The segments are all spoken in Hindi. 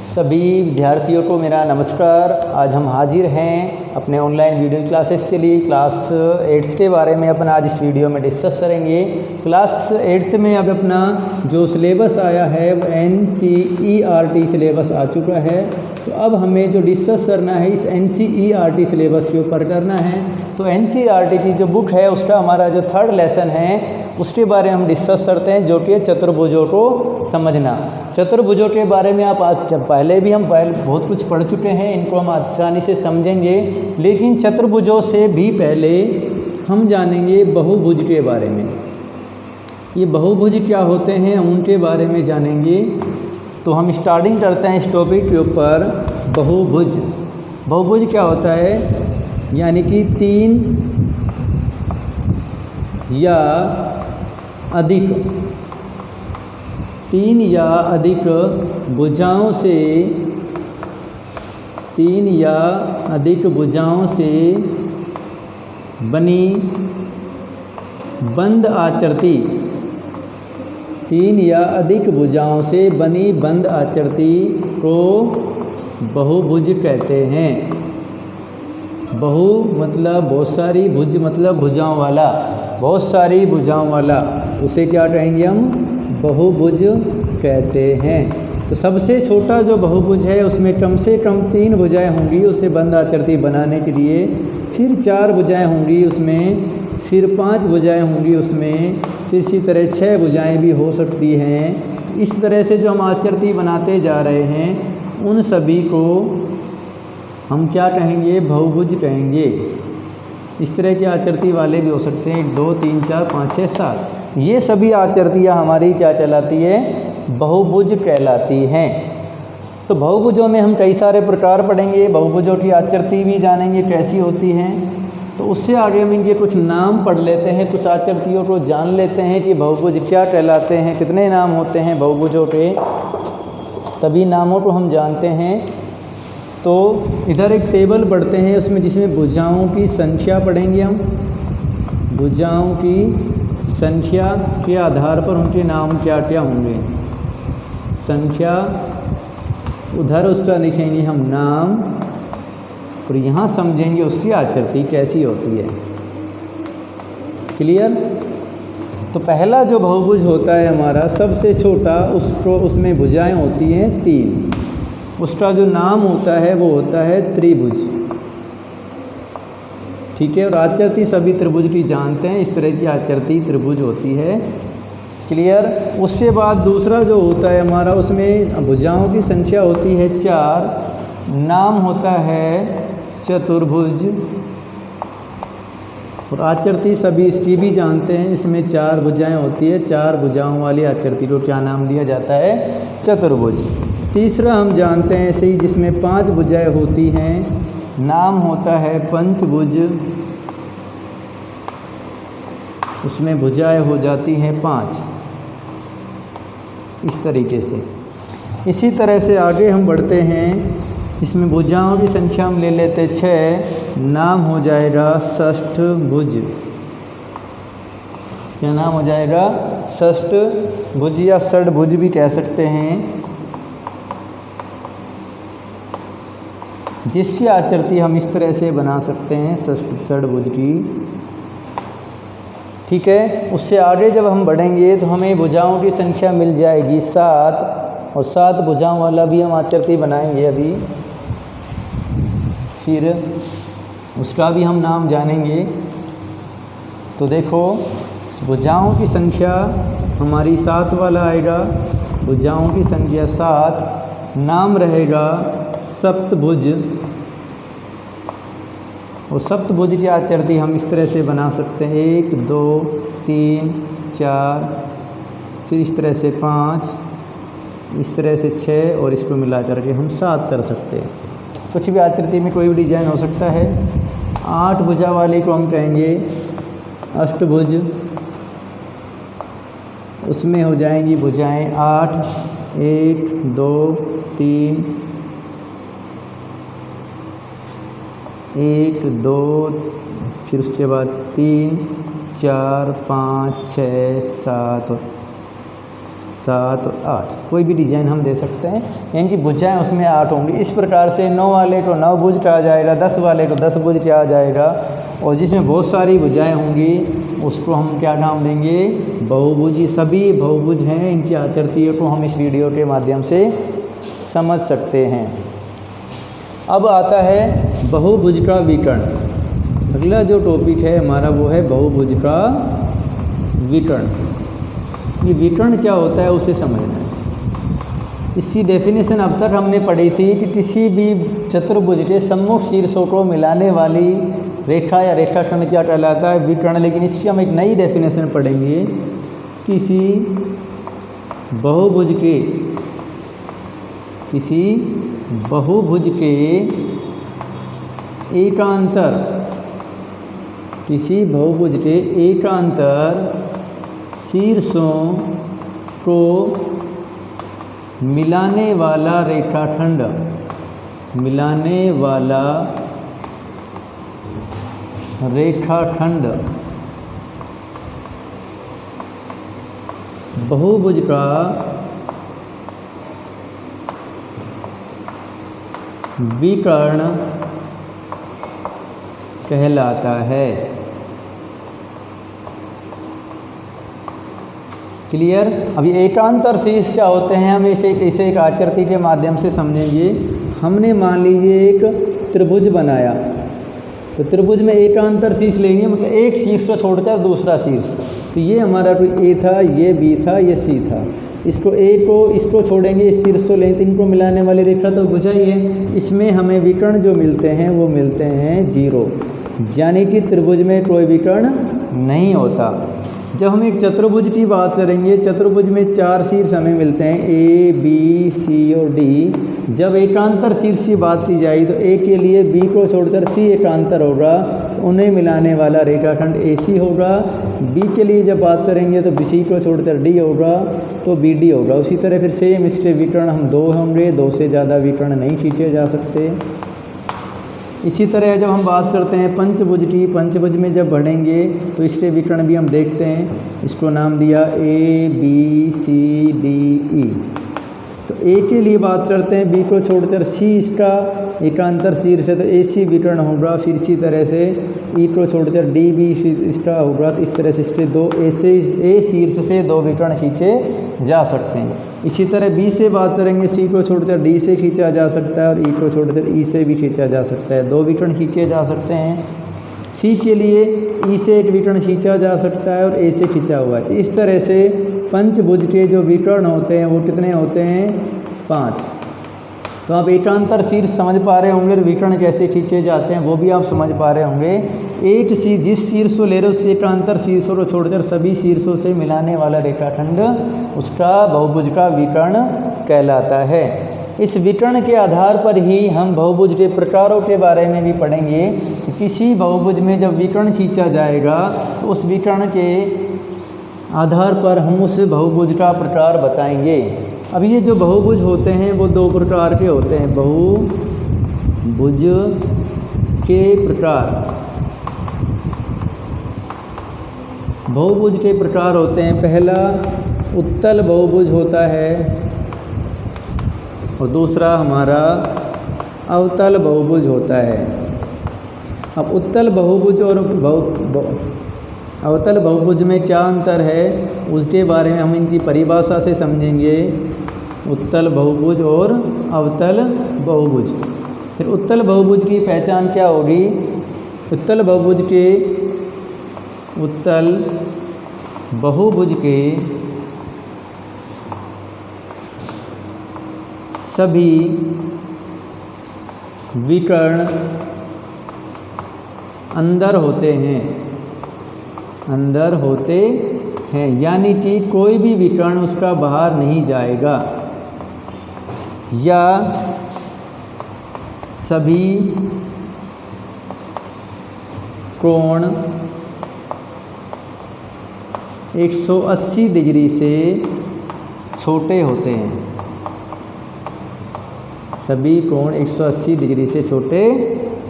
सभी विद्यार्थियों को मेरा नमस्कार। आज हम हाजिर हैं अपने ऑनलाइन वीडियो क्लासेस के लिए। क्लास 8th के बारे में अपन आज इस वीडियो में डिस्कस करेंगे। क्लास 8th में अब अपना जो सिलेबस आया है वो NCERT सिलेबस आ चुका है। तो अब हमें जो डिस्कस करना है इस NCERT सिलेबस के ऊपर करना है। तो NCERT की जो बुक है उसका हमारा जो 3rd लेसन है उसके बारे में हम डिस्कस करते हैं, जो कि चतुर्भुजों को समझना। चतुर्भुजों के बारे में आप आज पहले भी हम बहुत कुछ पढ़ चुके हैं, इनको हम आसानी से समझेंगे। लेकिन चतुर्भुजों से भी पहले हम जानेंगे बहुभुज के बारे में। ये बहुभुज क्या होते हैं हम उनके बारे में जानेंगे। तो हम स्टार्टिंग करते हैं इस टॉपिक के ऊपर। बहुभुज, बहुभुज क्या होता है? यानी कि 3 या अधिक, 3 या अधिक भुजाओं से, 3 या अधिक भुजाओं से बनी बंद आकृति, 3 या अधिक भुजाओं से बनी बंद आकृति को बहुभुज कहते हैं। बहु मतलब बहुत सारी, भुज मतलब भुजाओं वाला, बहुत सारी भुजाओं वाला, उसे क्या कहेंगे हम? बहुभुज कहते हैं। तो सबसे छोटा जो बहुभुज है उसमें कम से कम 3 भुजाएं होंगी उसे बंद आकृति बनाने के लिए, फिर 4 भुजाएं होंगी उसमें, फिर 5 भुजाएं होंगी उसमें, फिर इसी तरह 6 भुजाएं भी हो सकती हैं। इस तरह से जो हम आकृति बनाते जा रहे हैं उन सभी को हम क्या कहेंगे? बहुभुज कहेंगे। इस तरह की आकृति वाले भी हो सकते हैं, 2, 3, 4, 5, 6, 7। ये सभी आकृतियाँ हमारी क्या कहलाती है? बहुभुज कहलाती हैं। तो बहुभुजों में हम कई सारे प्रकार पढ़ेंगे, बहुभुजों की आकृति भी जानेंगे कैसी होती हैं। तो उससे आगे हम इनके कुछ नाम पढ़ लेते हैं, कुछ आकृतियों को जान लेते हैं कि बहुभुज क्या कहलाते हैं, कितने नाम होते हैं बहुभुजों के, सभी नामों को हम जानते हैं। तो इधर एक टेबल पढ़ते हैं उसमें, जिसमें भुजाओं की संख्या पढ़ेंगे हम। भुजाओं की संख्या के आधार पर उनके नाम क्या क्या होंगे, संख्या, उधर उसका लिखेंगे हम नाम, और यहाँ समझेंगे उसकी आकृति कैसी होती है। क्लियर? तो पहला जो बहुभुज होता है हमारा सबसे छोटा, उसमें भुजाएं होती हैं 3। उसका जो नाम होता है वो होता है त्रिभुज। ठीक है? और आकृति सभी त्रिभुज की जानते हैं, इस तरह की आकृति त्रिभुज होती है। क्लियर? उसके बाद दूसरा जो होता है हमारा, उसमें भुजाओं की संख्या होती है 4, नाम होता है चतुर्भुज, और आकृति सभी इसकी भी जानते हैं। इसमें 4 भुजाएं होती है, 4 भुजाओं वाली आकृति को क्या नाम दिया जाता है? चतुर्भुज। तीसरा हम जानते हैं ऐसे ही, जिसमें 5 भुजाएं होती हैं, नाम होता है पंचभुज, उसमें भुजाएं हो जाती हैं 5, इस तरीके से। इसी तरह से आगे हम बढ़ते हैं, इसमें भुजाओं की संख्या हम ले लेते 6, नाम हो जाएगा षष्ठभुज। क्या नाम हो जाएगा? षष्ठभुज या षड्भुज भी कह सकते हैं, जिसकी आकृति हम इस तरह से बना सकते हैं षड्भुज की। ठीक है? उससे आगे जब हम बढ़ेंगे तो हमें भुजाओं की संख्या मिल जाएगी 7, और 7 भुजाओं वाला भी हम आकृति बनाएंगे अभी, फिर उसका भी हम नाम जानेंगे। तो देखो, भुजाओं की संख्या हमारी 7 वाला आएगा, भुजाओं की संख्या 7, नाम रहेगा सप्तभुज, और सप्तभुज की आकृति हम इस तरह से बना सकते हैं, 1, 2, 3, 4, फिर इस तरह से 5, इस तरह से 6, और इसको मिला करके हम 7 कर सकते हैं। कुछ भी आकृति में कोई भी डिजाइन हो सकता है। 8 भुजा वाले को हम कहेंगे अष्टभुज, उसमें हो जाएंगी भुजाएं 8, 1, 2, 3, 1, 2, फिर उसके बाद 3, 4, 5, 6, 7, 7 और 8, कोई भी डिजाइन हम दे सकते हैं, यानी कि भुजाएं उसमें 8 होंगी। इस प्रकार से 9 वाले को 9 भुज कहा जाएगा, 10 वाले को 10 भुज कहा जाएगा, और जिसमें बहुत सारी भुजाएं होंगी उसको हम क्या नाम देंगे, बहुभुज। सभी बहुभुज हैं, इनकी आकृतियों को हम इस वीडियो के माध्यम से समझ सकते हैं। अब आता है बहुभुज का विकर्ण। अगला जो टॉपिक है हमारा वो है बहुभुज का विकर्ण। ये विकर्ण क्या होता है उसे समझना है। इसकी डेफिनेशन अब तक हमने पढ़ी थी कि किसी भी चतुर्भुज के सम्मुख शीर्षों को मिलाने वाली रेखा या रेखाखंड क्या कहलाता है, विकर्ण। लेकिन इसकी हम एक नई डेफिनेशन पढ़ेंगे। किसी बहुभुज के एकांतर शीर्षों को मिलाने वाला रेखाखंड, बहुभुज का विकर्ण कहलाता है। क्लियर। अभी एकांतर शीर्ष क्या होते हैं, हम इसे एक आकृति के माध्यम से समझेंगे। हमने मान लीजिए एक त्रिभुज बनाया, तो त्रिभुज में एकांतर शीर्ष लेंगे, मतलब एक शीर्ष को छोड़कर दूसरा शीर्ष। तो ये हमारा ए था, ये बी था, ये सी था। इसको छोड़ेंगे, इस शीर्ष को लेंगे, इनको मिलाने वाली रेखा तो भुजा ही है। इसमें हमें विकर्ण जो मिलते हैं वो मिलते हैं 0, यानी कि त्रिभुज में कोई विकर्ण नहीं होता। जब हम एक चतुर्भुज की बात करेंगे, चतुर्भुज में 4 शीर्ष हमें मिलते हैं, ए बी सी और डी। जब एकांतर शीर्ष की बात की जाए तो ए के लिए बी को छोड़कर सी एकांतर होगा, तो उन्हें मिलाने वाला रेखाखंड AC होगा। बी के लिए जब बात करेंगे तो सी को छोड़कर डी होगा, तो BD होगा। उसी तरह फिर सेम इसके विकर्ण हम 2 होंगे, 2 से ज़्यादा विकर्ण नहीं खींचे जा सकते। इसी तरह जब हम बात करते हैं पंचभुज की, पंचभुज में जब बढ़ेंगे तो इसके विकर्ण भी हम देखते हैं। इसको नाम दिया ABCDE। तो ए के लिए बात करते हैं, बी को छोड़कर सी इसका एकांतर शीर्ष है तो AC विकर्ण होगा। फिर इसी तरह से ई को छोड़कर DB इसका होगा। तो इस तरह से इसके ए शीर्ष से 2 विकर्ण खींचे जा सकते हैं। इसी तरह बी से बात करेंगे, सी को छोड़कर डी से खींचा जा सकता है और ई को छोड़कर ई से भी खींचा जा सकता है, 2 विकर्ण खींचे जा सकते हैं। सी के लिए ई से एक विकर्ण खींचा जा सकता है और ए से खींचा हुआ है। इस तरह से पंचभुज के जो विकर्ण होते हैं वो कितने होते हैं, 5। तो आप एकांतर शीर्ष समझ पा रहे होंगे, विकर्ण कैसे खींचे जाते हैं वो भी आप समझ पा रहे होंगे। एक शीर्ष, जिस शीर्ष को ले रहे हो उस एकांतर शीर्षों को छोड़कर सभी शीर्षों से मिलाने वाला रेखाखंड उसका बहुभुज का विकर्ण कहलाता है। इस विकर्ण के आधार पर ही हम बहुभुज के प्रकारों के बारे में भी पढ़ेंगे कि किसी बहुभुज में जब विकर्ण खींचा जाएगा तो उस विकर्ण के आधार पर हम उस बहुभुज का प्रकार बताएंगे। अब ये जो बहुभुज होते हैं वो 2 प्रकार के होते हैं। बहुभुज के प्रकार, बहुभुज के प्रकार होते हैं। पहला उत्तल बहुभुज होता है और दूसरा हमारा अवतल बहुभुज होता है। अब उत्तल बहुभुज और अवतल बहुभुज में क्या अंतर है उसके बारे में हम इनकी परिभाषा से समझेंगे। उत्तल बहुभुज और अवतल बहुभुज। फिर उत्तल बहुभुज की पहचान क्या होगी, उत्तल बहुभुज के सभी विकर्ण अंदर होते हैं, यानी कि कोई भी विकर्ण उसका बाहर नहीं जाएगा, या सभी कोण 180 डिग्री से छोटे होते हैं। सभी कोण 180 डिग्री से छोटे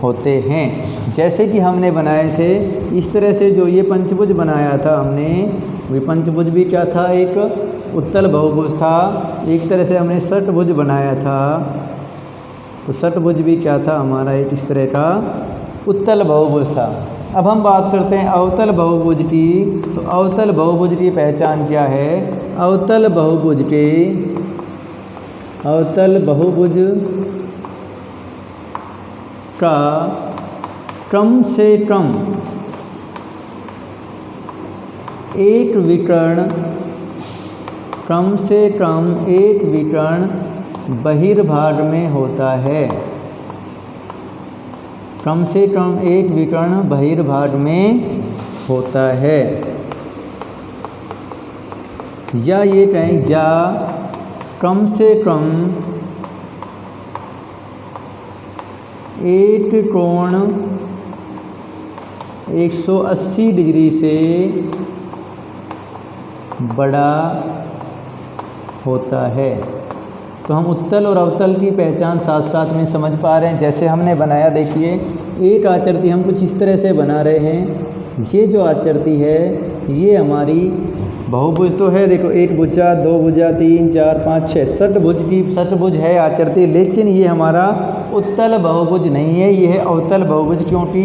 होते हैं। जैसे कि हमने बनाए थे इस तरह से जो ये पंचभुज बनाया था हमने, वो पंचभुज भी क्या था, एक उत्तल बहुभुज था। एक तरह से हमने षटभुज बनाया था, तो षटभुज भी क्या था हमारा, एक इस तरह का उत्तल बहुभुज था। अब हम बात करते हैं अवतल बहुभुज की। तो अवतल बहुभुज की पहचान क्या है? अवतल बहुभुज का कम से कम एक विकर्ण बहिर्भाग में होता है। कम से कम एक विकर्ण बहिर्भाग में होता है, या ये कहें, या कम से कम एक कोण 180 डिग्री से बड़ा होता है। तो हम उत्तल और अवतल की पहचान साथ साथ में समझ पा रहे हैं। जैसे हमने बनाया, देखिए एक आकृति हम कुछ इस तरह से बना रहे हैं। ये जो आकृति है ये हमारी बहुभुज तो है, देखो एक भुजा, दो भुजा, 3 4 5 6 षटभुज है आकृति, लेकिन ये हमारा उत्तल बहुभुज नहीं है, ये है अवतल बहुभुज। क्योंकि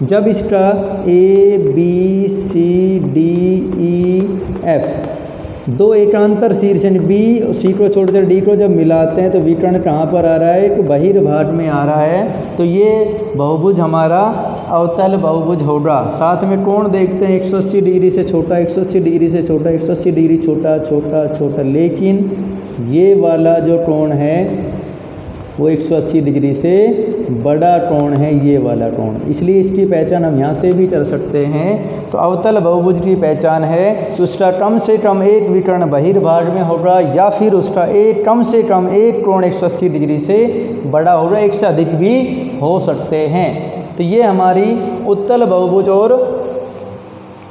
जब इसका ABCDEF दो एकांतर शीर्ष बी सी को छोड़कर डी को जब मिलाते हैं तो विकर्ण कहाँ पर आ रहा है? एक बहिर्भाग में आ रहा है। तो ये बहुभुज हमारा अवतल बहुभुज होगा। साथ में कोण देखते हैं, 180 डिग्री से छोटा, 180 डिग्री से छोटा, 180 डिग्री छोटा छोटा छोटा, लेकिन ये वाला जो कोण है वो 180 डिग्री से बड़ा कोण है, ये वाला कोण। इसलिए इसकी पहचान हम यहाँ से भी कर सकते हैं। तो अवतल बहुभुज की पहचान है कि उसका कम से कम एक विकर्ण बहिर्भाग में होगा, या फिर उसका कम से कम एक कोण 180 डिग्री से बड़ा होगा, एक से अधिक भी हो सकते हैं। तो ये हमारी उत्तल बहुभुज और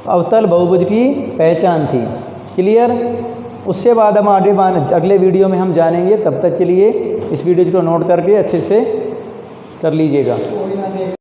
अवतल बहुभुज की पहचान थी। क्लियर? उससे बाद हम आगे अगले वीडियो में हम जानेंगे। तब तक के लिए इस वीडियो को नोट करके अच्छे से कर लीजिएगा।